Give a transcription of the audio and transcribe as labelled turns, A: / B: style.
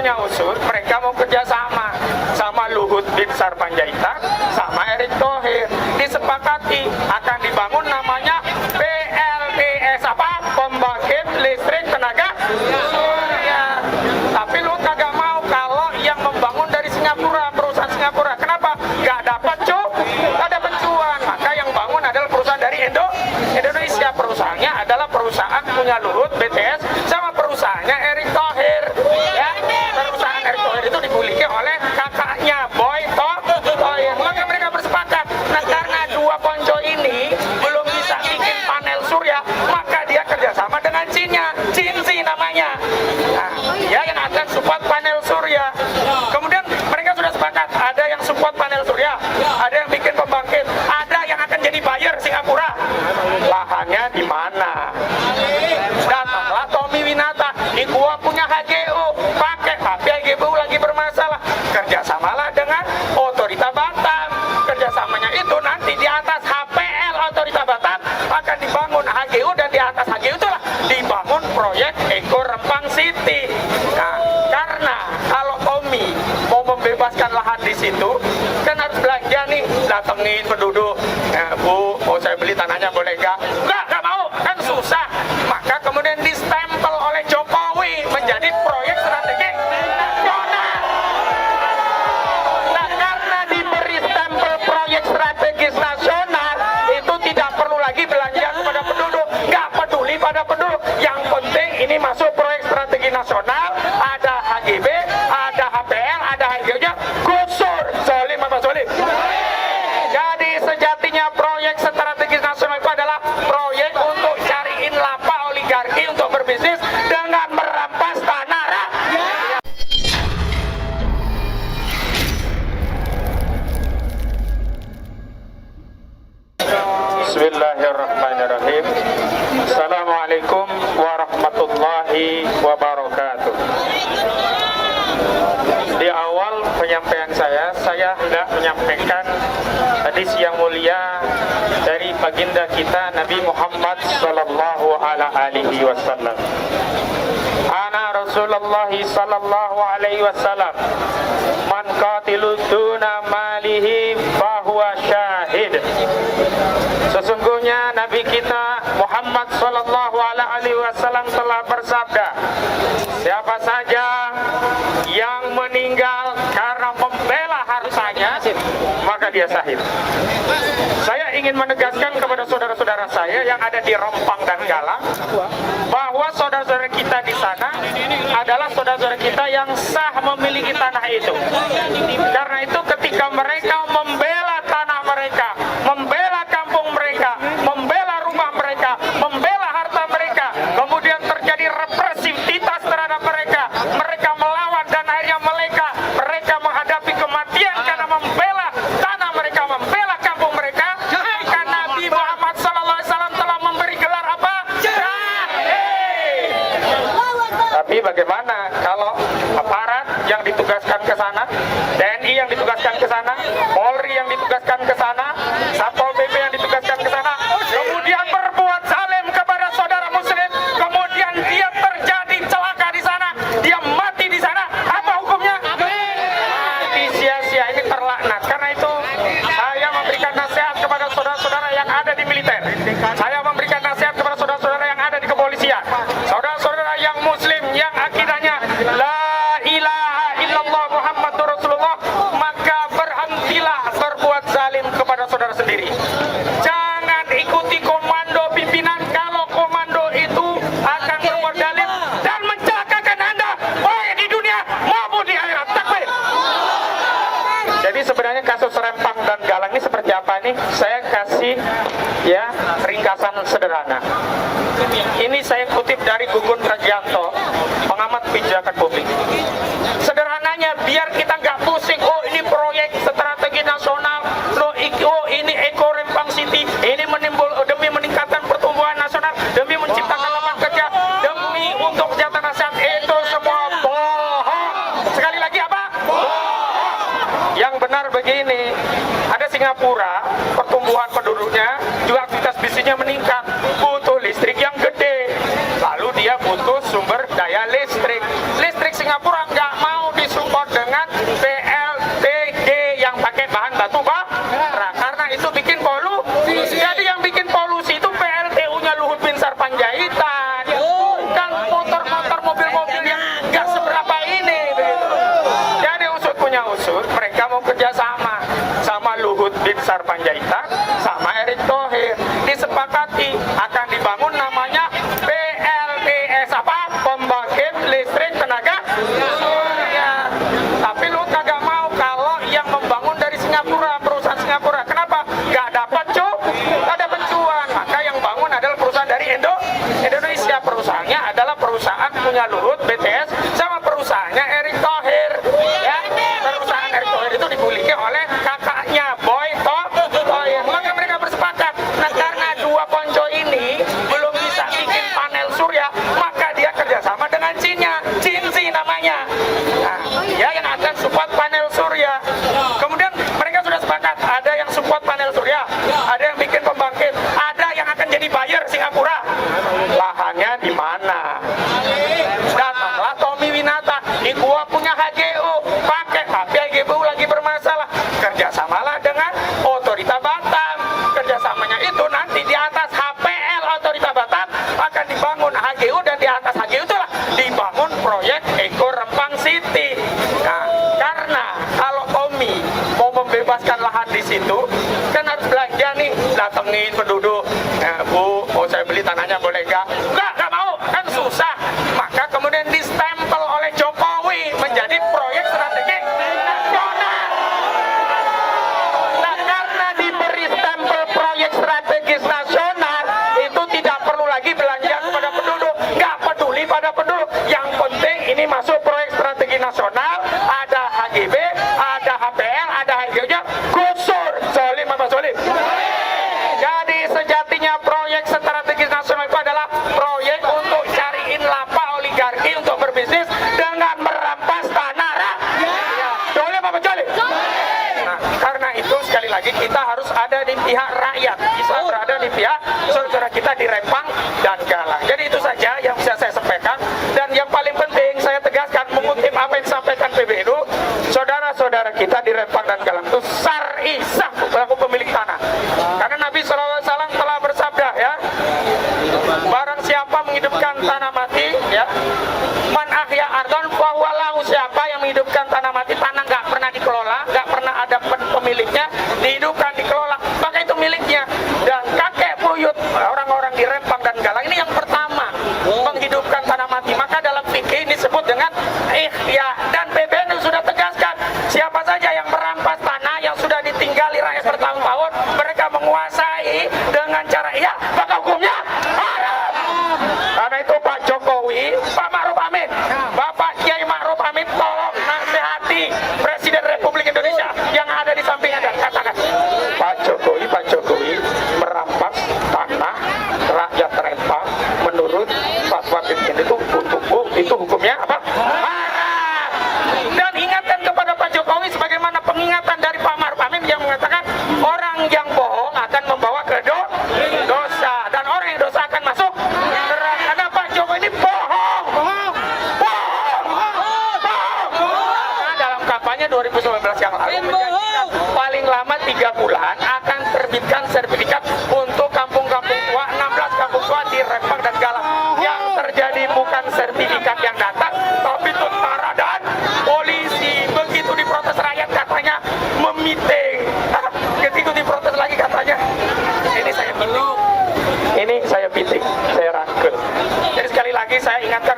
A: punya usul, mereka mau kerjasama sama Luhut Binsar Panjaitan, sama Erick Thohir. Disepakati akan dibangun namanya PLTS pembangkit listrik tenaga surya. Tapi lu kagak mau kalau yang membangun dari Singapura, perusahaan Singapura. Kenapa? Gak dapat gak dapat cuan. Maka yang bangun adalah perusahaan dari Indonesia. Perusahaannya adalah perusahaan punya Luhut BTS sama perusahaannya Erick Thohir. Ya, perusahaan Erick Thohir itu dimiliki oleh kakaknya Boy Thohir. Maka mereka bersepakat. Nah, karena dua konco ini belum bisa bikin panel surya, maka dia kerjasama dengan Cina, Cinsi namanya. Nah, dia yang akan support panel surya. Kemudian mereka sudah sepakat, ada yang support panel surya, ada yang bikin pembangkit, ada yang akan jadi buyer Singapura. Lahannya di mana? Datanglah Tommy Winata, di gua punya HGU, pakai, tapi HGU lagi bermasalah. Kerjasamalah dengan Otorita Batam. Kerjasamanya itu nanti di atas HPL Otorita Batam akan dibangun HGU, dan di atas HGU itulah dibangun proyek Eko Rempang City. Nah, karena kalau Tommy mau membebaskan lahan di situ, kan harus belanja nih, datengin penduduk. Bu, mau saya beli tanahnya boleh nggak? Nggak mau, kan susah. Maka kemudian distempel oleh Jokowi menjadi proyek strategis nasional. Nah, karena diberi stempel proyek strategis nasional, itu tidak perlu lagi belanja kepada penduduk, nggak peduli pada penduduk. Yang penting ini masuk proyek strategi nasional, ada HGB, ada HPL, ada HGU-nya, gusur. Solim apa solim? Jadi sejatinya proyek strategis nasional itu adalah proyek untuk cariin lapa oligarki untuk berbisnis dengan merampas tanah rakyat. Bismillahirrahmanirrahim. Assalamualaikum warahmatullahi wabarakatuh. Di awal penyampaian saya hendak menyampaikan hadis yang mulia dari baginda kita Nabi Muhammad sallallahu alaihi wasallam. Ana Rasulullah sallallahu alaihi wasallam, man qatilu duna malihi fahuwa syahid. Sesungguhnya Nabi kita Muhammad sallallahu alaihi wasallam telah bersabda, siapa saja yang meninggal karena membela hartanya, maka dia syahid. Saya ingin menegaskan kepada saudara-saudara saya yang ada di Rempang dan Galang, bahwa saudara-saudara kita di sana adalah saudara-saudara kita yang sah memiliki tanah itu. Karena itu ketika mereka membela tanah mereka, membela kampung mereka, membela rumah mereka, membela harta mereka, kemudian terjadi represivitas terhadap mereka, mereka melawan dan akhirnya mereka menghadapi kematian karena membela tanah mereka, membela kampung mereka, maka Nabi Muhammad SAW telah memberi gelar apa? Syahid. Tapi bagaimana kalau aparat yang ditugaskan ke sana, TNI yang ditugaskan ke sana, Polri yang ditugaskan ke sana, Satpol PP yang ditugaskan ke sana, kemudian berbuat zalim kepada saudara muslim, kemudian dia terjadi celaka di sana, dia mati di sana, apa hukumnya? Mati sia-sia, ini terlaknat. Karena itu saya memberikan nasihat kepada saudara-saudara yang ada di militer, saya memberikan nasihat kepada saudara-saudara yang ada di kepolisian, saudara-saudara yang muslim yang akidahnya la ilaha illallah Muhammadur Rasulullah, maka berhentilah berbuat zalim kepada saudara sendiri. Jangan ikuti komando pimpinan kalau komando itu akan berbuat zalim dan mencelakakan Anda baik di dunia maupun di akhirat. Takbir. Jadi sebenarnya kasus Rempang dan Galang ini seperti apa nih? Saya kasih ya ringkasan sederhana. Ini saya kutip dari Gugun Pragianto, pengamat kebijakan publik. Sederhananya biar kita nggak pusing, oh ini proyek strategi nasional, oh ini Eko Rempang City, ini demi meningkatkan pertumbuhan nasional, demi menciptakan lapangan kerja, demi untuk kesejahteraan rakyat, itu semua bohong. Sekali lagi apa? Bohong. Yang benar begini, ada Singapura, pertumbuhan penduduknya, juga aktivitas bisnisnya meningkat, butuh listrik yang gede, lalu dia butuh sumber daya listrik. Listrik Singapura nggak mau dananya. Nah, ya yang akan support panel surya. Kemudian mereka sudah sepakat, ada yang support panel surya, ada yang bikin pembangkit, ada yang akan jadi buyer Singapura. Lahannya di mana? Datanglah Tommy Winata, di gua punya HGU, pakai HP HGU lagi bermasalah. Kerjasamalah dengan Otorita Batam. Kerjasamanya itu nanti di atas HPL Otorita Batam akan dibangun HGU, dan di atas HGU itulah dibangun proyek Eko Rempang City. Nah, karena kalau Tommy mau membebaskan lahan di situ, kan harus belanja nih, datengin penduduk. Bu, mau saya beli tanahnya boleh nggak? Nggak mau, kan susah. Maka kemudian distempel oleh Jokowi menjadi proyek strategis nasional. Nah, karena diberi stempel proyek strategis nasional, itu tidak perlu lagi belanja kepada penduduk. Nggak peduli pada penduduk. Yang penting ini masuk proyek strategi nasional, ada HGB, ada HPL, ada HGU-nya, gusur. Solim apa solim? Jadi sejatinya proyek strategis nasional itu adalah proyek untuk cariin lapa oligarki untuk berbisnis dengan merampas tanah rakyat. Solim apa solim? Nah, karena itu sekali lagi kita harus ada di pihak rakyat, bisa berada di pihak saudara kita di Rempang dan Galang. Jadi itu saja yang bisa saya sampaikan, dan yang paling penting saya tegaskan mengutip apa yang disampaikan PBNU, saudara-saudara kita di Rempang dan Galang itu syar'i sah selaku pemilik tanah. Karena Nabi SAW telah bersabda, ya, barang siapa menghidupkan tanah mati, ya, man ahya ardon fahuwa lahu, siapa yang menghidupkan tanah mati, tanah nggak pernah dikelola, nggak pernah ada pemiliknya, dihidupkan, dikelola, maka itu miliknya. Dan kakek buyut orang-orang di Rempang dan Galang ini yang pertama menghidupkan tanah mati. Maka dalam fikih ini disebut dengan ihya, dan PBNU sudah tegaskan, siapa saja yang merampas tanah yang sudah ditinggali rakyat bertahun-tahun, mereka menguasai dengan cara ihya, maka hukumnya haram. Karena itu Pak Jokowi, Pak Ma'ruf Amin, Bapak Kiai Ma'ruf Amin, tolong nasihati Presiden Republik Indonesia yang ada di sampingnya dan katakan, Pak Jokowi merampas tanah rakyat Rempang menurut fatwa PBNU itu hukumnya apa? Haram. Dan ingatkan kepada Pak Jokowi sebagaimana pengingatan dari Pak Ma'ruf Amin yang mengatakan orang yang bohong akan membawa ke dosa, dan orang yang dosa akan masuk neraka. Karena Pak Jokowi ini bohong. Karena dalam kampanye 2019 yang lalu menjanjikan paling lama 3 bulan akan terbitkan sertifikat untuk kampung-kampung tua, 16 kampung tua di Rempang dan Galang. Yang terjadi bukan sertifikat yang datang, tapi tentara dan polisi. Begitu diprotes rakyat katanya memiting. Ketika diprotes lagi katanya ini saya piting, saya rangkul. Jadi sekali lagi saya ingatkan